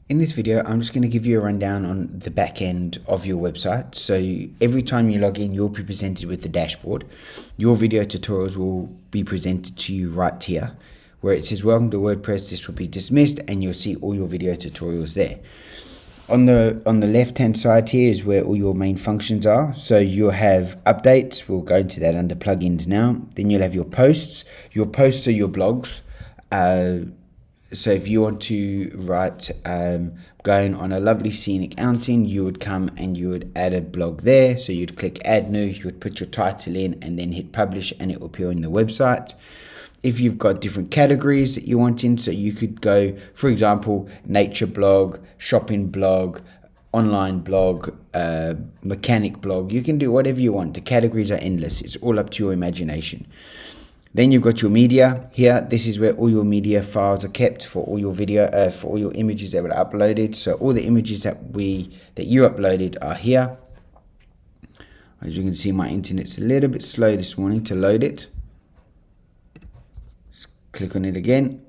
In this video, I'm just going to give you a rundown on the back end of your website. So every time you log in, you'll be presented with the dashboard. Your video tutorials will be presented to you right here, where it says welcome to WordPress, this will be dismissed, and you'll see all your video tutorials there. On the left hand side here is where all your main functions are. So you'll have updates, we'll go into that under plugins now. Then you'll have your posts. Your posts are your blogs. So if you want to write going on a lovely scenic outing, you would come and you would add a blog there. So you'd click add new, you would put your title in and then hit publish, and it will appear on the website. If you've got different categories that you want in, so you could go, for example, nature blog, shopping blog, online blog, mechanic blog. You can do whatever you want. The categories are endless. It's all up to your imagination. Then you've got your media here. This is where all your media files are kept for all your video, for all your images that were uploaded. So all the images that you uploaded are here. As you can see, my internet's a little bit slow this morning to load it. Just click on it again.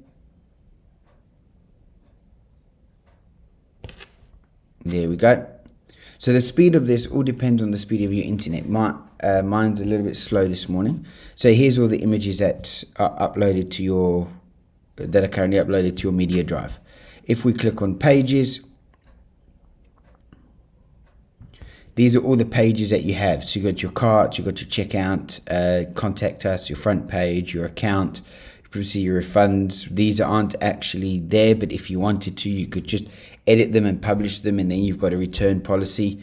There we go. So the speed of this all depends on the speed of your internet. Mine's a little bit slow this morning. So here's all the images that are uploaded to that are currently uploaded to your media drive. If we click on pages, these are all the pages that you have. So you've got your cart, you've got your checkout, contact us, your front page, your account, you see your refunds. These aren't actually there, but if you wanted to, you could just edit them and publish them, and then you've got a return policy.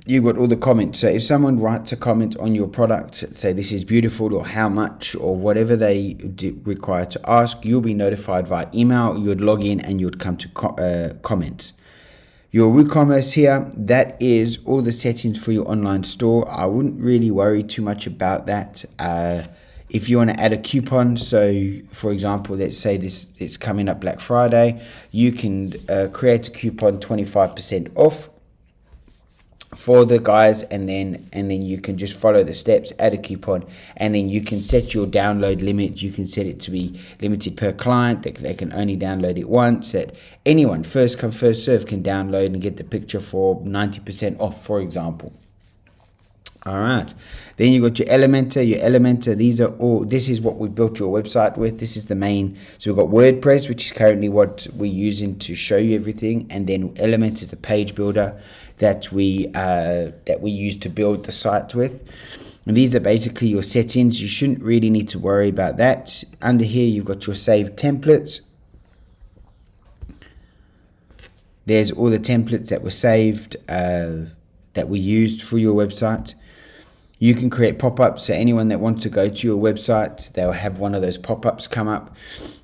You've got all the comments. So if someone writes a comment on your product, say this is beautiful or how much or whatever they require to ask, you'll be notified via email. You would log in and you would come to comments. Your WooCommerce here, that is all the settings for your online store. I wouldn't really worry too much about that. If you want to add a coupon, so for example, let's say it's coming up Black Friday, you can create a coupon 25% off for the guys, and then you can just follow the steps, add a coupon, and then you can set your download limit. You can set it to be limited per client, that they can only download it once, that anyone, first come first serve, can download and get the picture for 90% off, for example. All right, then you got your Elementor. This is what we built your website with. This is the main. So we've got WordPress, which is currently what we're using to show you everything, and then Elementor is the page builder that we use to build the site with. And these are basically your settings. You shouldn't really need to worry about that. Under here, you've got your saved templates. There's all the templates that were saved that we used for your website. You can create pop-ups, so anyone that wants to go to your website, they'll have one of those pop-ups come up.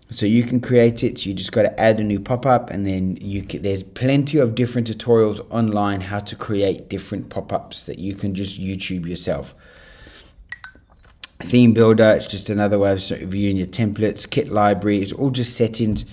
So you can create it. You just got to add a new pop-up, and then there's plenty of different tutorials online how to create different pop-ups that you can just YouTube yourself. Theme builder, it's just another way of viewing your templates. Kit library, it's all just settings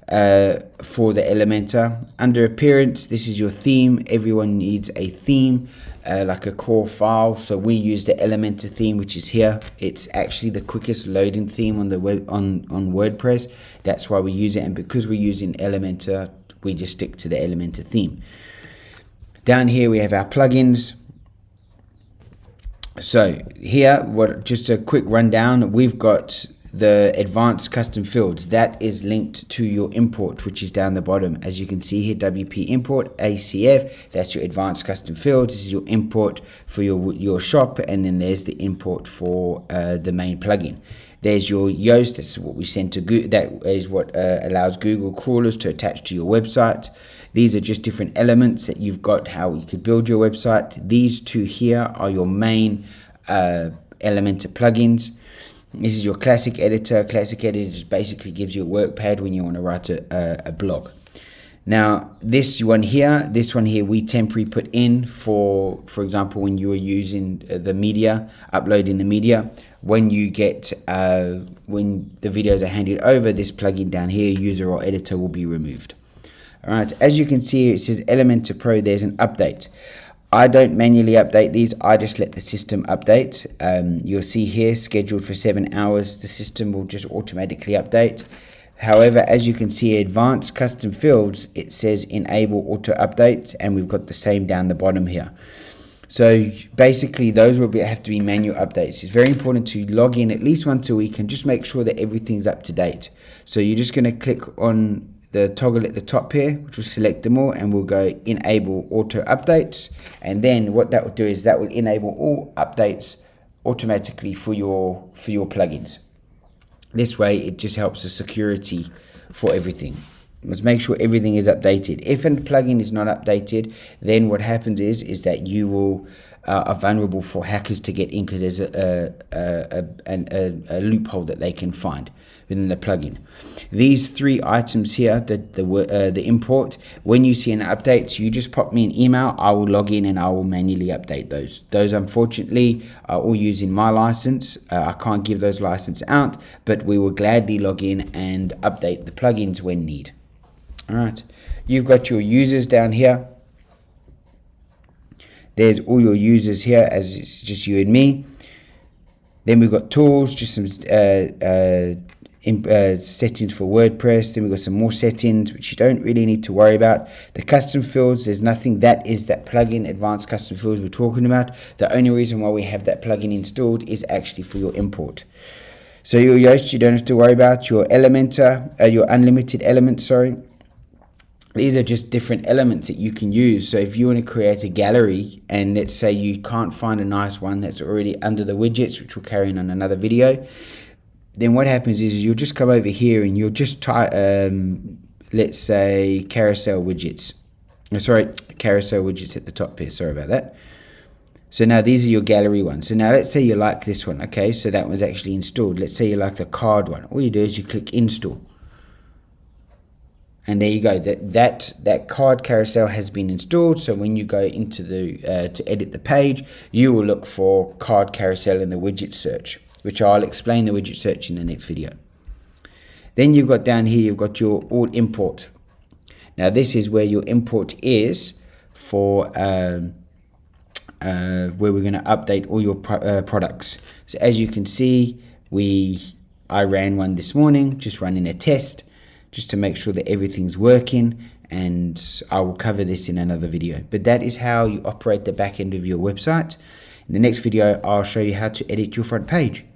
for the Elementor. Under appearance, this is your theme. Everyone needs a theme, like a core file. So we use the Elementor theme, which is here. It's actually the quickest loading theme on the web on WordPress. That's why we use it, and because we're using Elementor, we just stick to the Elementor theme. Down here we have our plugins. So here, just a quick rundown. We've got the advanced custom fields that is linked to your import, which is down the bottom. As you can see here, WP import ACF, that's your advanced custom fields. This is your import for your shop, and then there's the import for the main plugin. There's your Yoast, that's what we send to Google. That is what allows Google crawlers to attach to your website. These are just different elements that you've got, how you could build your website. These two here are your main Elementor plugins. This is your classic editor. Classic editor just basically gives you a work pad when you want to write a blog. Now, this one here, we temporarily put in for example, when you are using the media, uploading the media. When you get, when the videos are handed over, this plugin down here, user or editor, will be removed. All right, as you can see, it says Elementor Pro, there's an update. I don't manually update these, I just let the system update. You'll see here, scheduled for 7 hours, the system will just automatically update. However, as you can see, advanced custom fields, it says enable auto updates, and we've got the same down the bottom here. So basically those will have to be manual updates. It's very important to log in at least once a week and just make sure that everything's up to date. So you're just going to click on the toggle at the top here, which will select them all, and we'll go enable auto updates. And then what that will do is that will enable all updates automatically for your plugins. This way it just helps the security for everything. Let's make sure everything is updated. If a plugin is not updated, then what happens is that you will are vulnerable for hackers to get in, because there's a loophole that they can find within the plugin. These three items here, the import, when you see an update, you just pop me an email. I will log in and I will manually update those. Those unfortunately are all using my license. I can't give those license out, but we will gladly log in and update the plugins when need. All right, you've got your users down here. There's all your users here, as it's just you and me. Then we've got tools, just some settings for WordPress. Then we've got some more settings, which you don't really need to worry about. The custom fields, there's nothing. That is that plugin, advanced custom fields we're talking about. The only reason why we have that plugin installed is actually for your import. So your Yoast, you don't have to worry about. Your Elementor, your unlimited elements, sorry. These are just different elements that you can use. So if you want to create a gallery, and let's say you can't find a nice one that's already under the widgets, which we'll carry on another video, then what happens is you'll just come over here and you'll just type, let's say carousel widgets. Carousel widgets at the top here. Sorry about that. So now these are your gallery ones. So now let's say you like this one. Okay, so that one's actually installed. Let's say you like the card one. All you do is you click install. And there you go. That card carousel has been installed. So when you go into the to edit the page, you will look for card carousel in the widget search, which I'll explain the widget search in the next video. Then you've got down here, you've got your all import. Now this is where your import is for where we're going to update all your products. So as you can see, I ran one this morning, just running a test, just to make sure that everything's working, and I will cover this in another video. But that is how you operate the back end of your website. In the next video, I'll show you how to edit your front page.